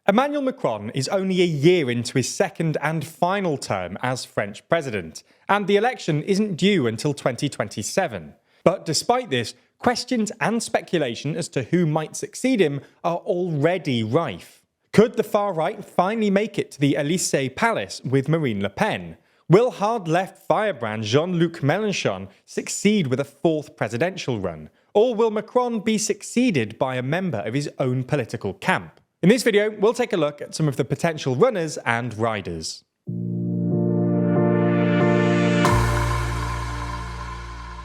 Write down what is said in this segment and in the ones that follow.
Emmanuel Macron is only a year into his second and final term as French president, and the election isn't due until 2027. But despite this, questions and speculation as to who might succeed him are already rife. Could the far right finally make it to the Élysée Palace with Marine Le Pen? Will hard-left firebrand Jean-Luc Mélenchon succeed with a fourth presidential run? Or will Macron be succeeded by a member of his own political camp? In this video, we'll take a look at some of the potential runners and riders.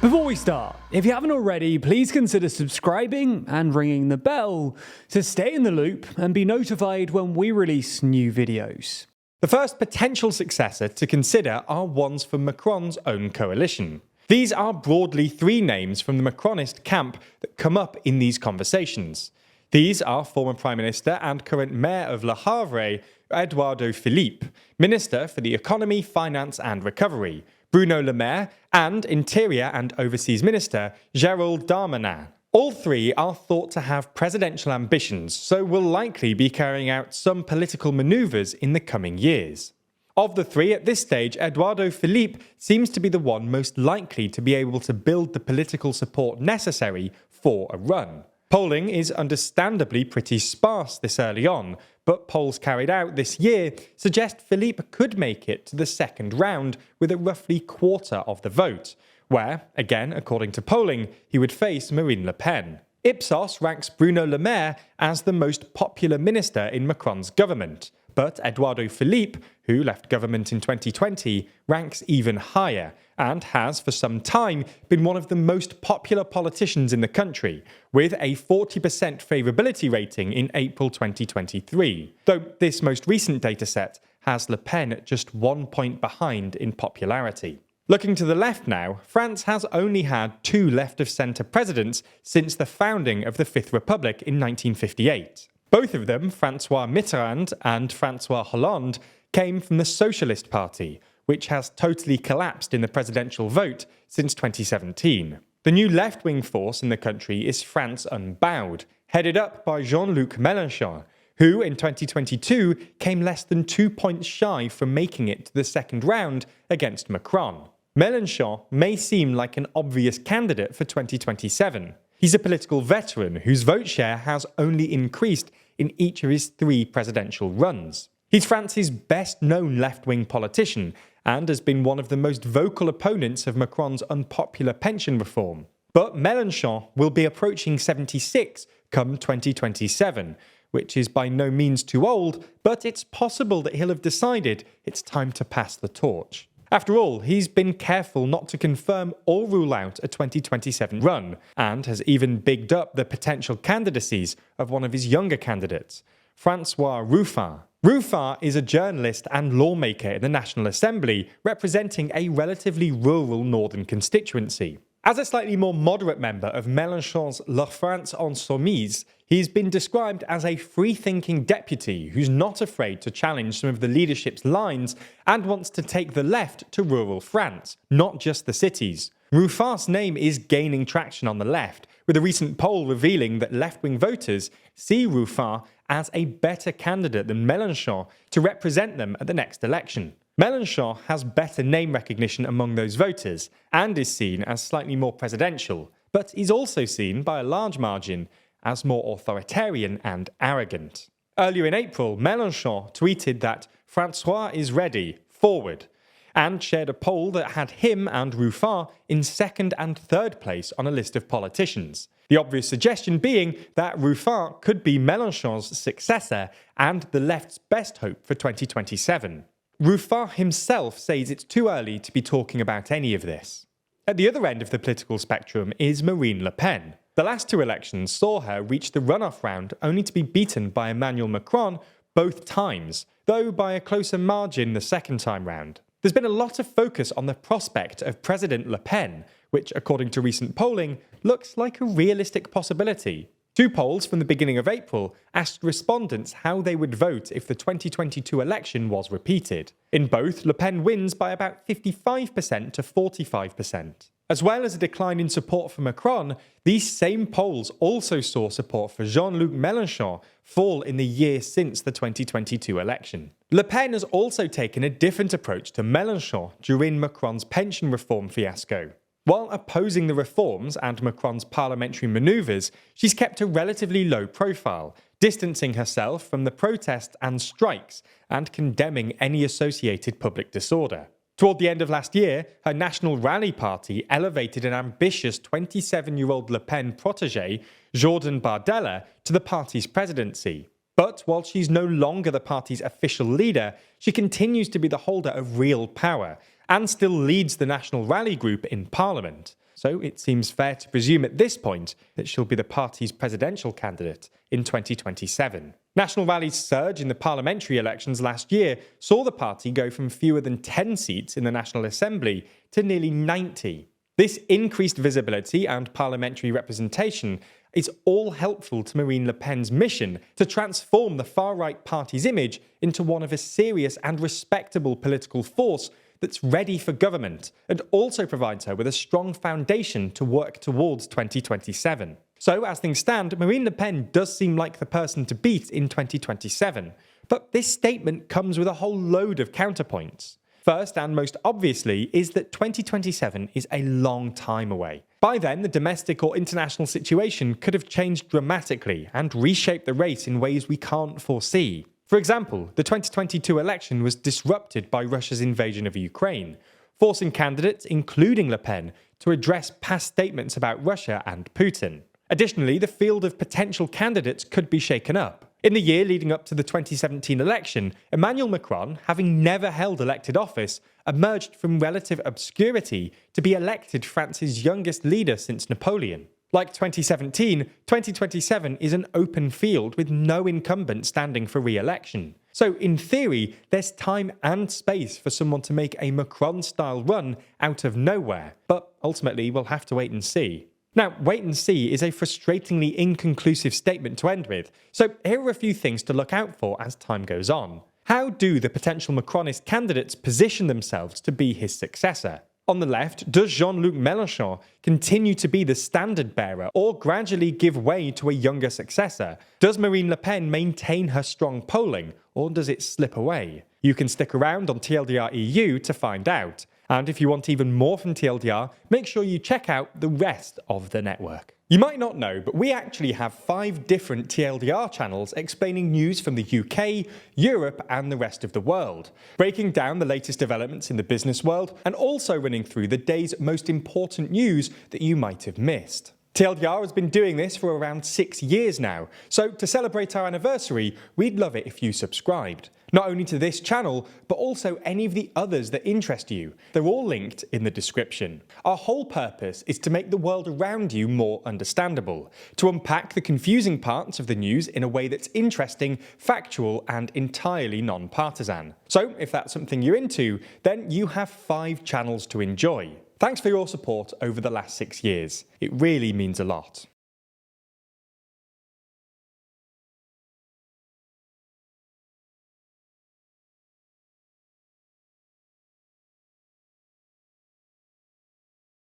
Before we start, if you haven't already, please consider subscribing and ringing the bell to stay in the loop and be notified when we release new videos. The first potential successor to consider are ones from Macron's own coalition. These are broadly three names from the Macronist camp that come up in these conversations. These are former Prime Minister and current Mayor of Le Havre, Edouard Philippe, Minister for the Economy, Finance and Recovery, Bruno Le Maire, and Interior and Overseas Minister Gérald Darmanin. All three are thought to have presidential ambitions, so will likely be carrying out some political manoeuvres in the coming years. Of the three at this stage, Edouard Philippe seems to be the one most likely to be able to build the political support necessary for a run. Polling is understandably pretty sparse this early on, but polls carried out this year suggest Philippe could make it to the second round with a roughly quarter of the vote, where, again according to polling, he would face Marine Le Pen. Ipsos ranks Bruno Le Maire as the most popular minister in Macron's government, but Edouard Philippe, who left government in 2020, ranks even higher, and has for some time been one of the most popular politicians in the country, with a 40% favourability rating in April 2023, though this most recent dataset has Le Pen just 1 point behind in popularity. Looking to the left now, France has only had two left-of-centre presidents since the founding of the Fifth Republic in 1958. Both of them, François Mitterrand and François Hollande, came from the Socialist Party, which has totally collapsed in the presidential vote since 2017. The new left-wing force in the country is France Unbowed, headed up by Jean-Luc Mélenchon, who in 2022 came less than 2 points shy from making it to the second round against Macron. Mélenchon may seem like an obvious candidate for 2027. He's a political veteran whose vote share has only increased in each of his three presidential runs. He's France's best-known left-wing politician and has been one of the most vocal opponents of Macron's unpopular pension reform. But Mélenchon will be approaching 76 come 2027, which is by no means too old, but it's possible that he'll have decided it's time to pass the torch. After all, he's been careful not to confirm or rule out a 2027 run, and has even bigged up the potential candidacies of one of his younger candidates, François Ruffin. Ruffin is a journalist and lawmaker in the National Assembly, representing a relatively rural northern constituency. As a slightly more moderate member of Mélenchon's La France Insoumise, he's been described as a free-thinking deputy who's not afraid to challenge some of the leadership's lines and wants to take the left to rural France, not just the cities. Ruffin's name is gaining traction on the left, with a recent poll revealing that left-wing voters see Ruffin as a better candidate than Mélenchon to represent them at the next election. Mélenchon has better name recognition among those voters and is seen as slightly more presidential, but he's also seen by a large margin as more authoritarian and arrogant. Earlier in April, Mélenchon tweeted that François is ready, forward, and shared a poll that had him and Ruffin in second and third place on a list of politicians. The obvious suggestion being that Ruffin could be Mélenchon's successor and the left's best hope for 2027. Ruffin himself says it's too early to be talking about any of this. At the other end of the political spectrum is Marine Le Pen. The last two elections saw her reach the runoff round only to be beaten by Emmanuel Macron both times, though by a closer margin the second time round. There's been a lot of focus on the prospect of President Le Pen, which, according to recent polling, looks like a realistic possibility. Two polls from the beginning of April asked respondents how they would vote if the 2022 election was repeated. In both, Le Pen wins by about 55% to 45%. As well as a decline in support for Macron, these same polls also saw support for Jean-Luc Mélenchon fall in the year since the 2022 election. Le Pen has also taken a different approach to Mélenchon during Macron's pension reform fiasco. While opposing the reforms and Macron's parliamentary manoeuvres, she's kept a relatively low profile, distancing herself from the protests and strikes and condemning any associated public disorder. Toward the end of last year, her National Rally party elevated an ambitious 27-year-old Le Pen protégé, Jordan Bardella, to the party's presidency. But while she's no longer the party's official leader, she continues to be the holder of real power and still leads the National Rally group in Parliament. So it seems fair to presume at this point that she'll be the party's presidential candidate in 2027. National Rally's surge in the parliamentary elections last year saw the party go from fewer than 10 seats in the National Assembly to nearly 90. This increased visibility and parliamentary representation is all helpful to Marine Le Pen's mission to transform the far-right party's image into one of a serious and respectable political force that's ready for government, and also provides her with a strong foundation to work towards 2027. So, as things stand, Marine Le Pen does seem like the person to beat in 2027. But this statement comes with a whole load of counterpoints. First, and most obviously, is that 2027 is a long time away. By then, the domestic or international situation could have changed dramatically and reshaped the race in ways we can't foresee. For example, the 2022 election was disrupted by Russia's invasion of Ukraine, forcing candidates, including Le Pen, to address past statements about Russia and Putin. Additionally, the field of potential candidates could be shaken up. In the year leading up to the 2017 election, Emmanuel Macron, having never held elected office, emerged from relative obscurity to be elected France's youngest leader since Napoleon. Like 2017, 2027 is an open field with no incumbent standing for re-election. So in theory, there's time and space for someone to make a Macron-style run out of nowhere, but ultimately we'll have to wait and see. Now, wait and see is a frustratingly inconclusive statement to end with, so here are a few things to look out for as time goes on. How do the potential Macronist candidates position themselves to be his successor? On the left, does Jean-Luc Mélenchon continue to be the standard bearer or gradually give way to a younger successor? Does Marine Le Pen maintain her strong polling, or does it slip away? You can stick around on TLDR EU to find out. And if you want even more from TLDR, make sure you check out the rest of the network. You might not know, but we actually have 5 different TLDR channels explaining news from the UK, Europe, and the rest of the world, breaking down the latest developments in the business world, and also running through the day's most important news that you might have missed. TLDR has been doing this for around 6 years now, so to celebrate our anniversary, we'd love it if you subscribed. Not only to this channel, but also any of the others that interest you. They're all linked in the description. Our whole purpose is to make the world around you more understandable, to unpack the confusing parts of the news in a way that's interesting, factual, and entirely non-partisan. So if that's something you're into, then you have 5 channels to enjoy. Thanks for your support over the last 6 years. It really means a lot.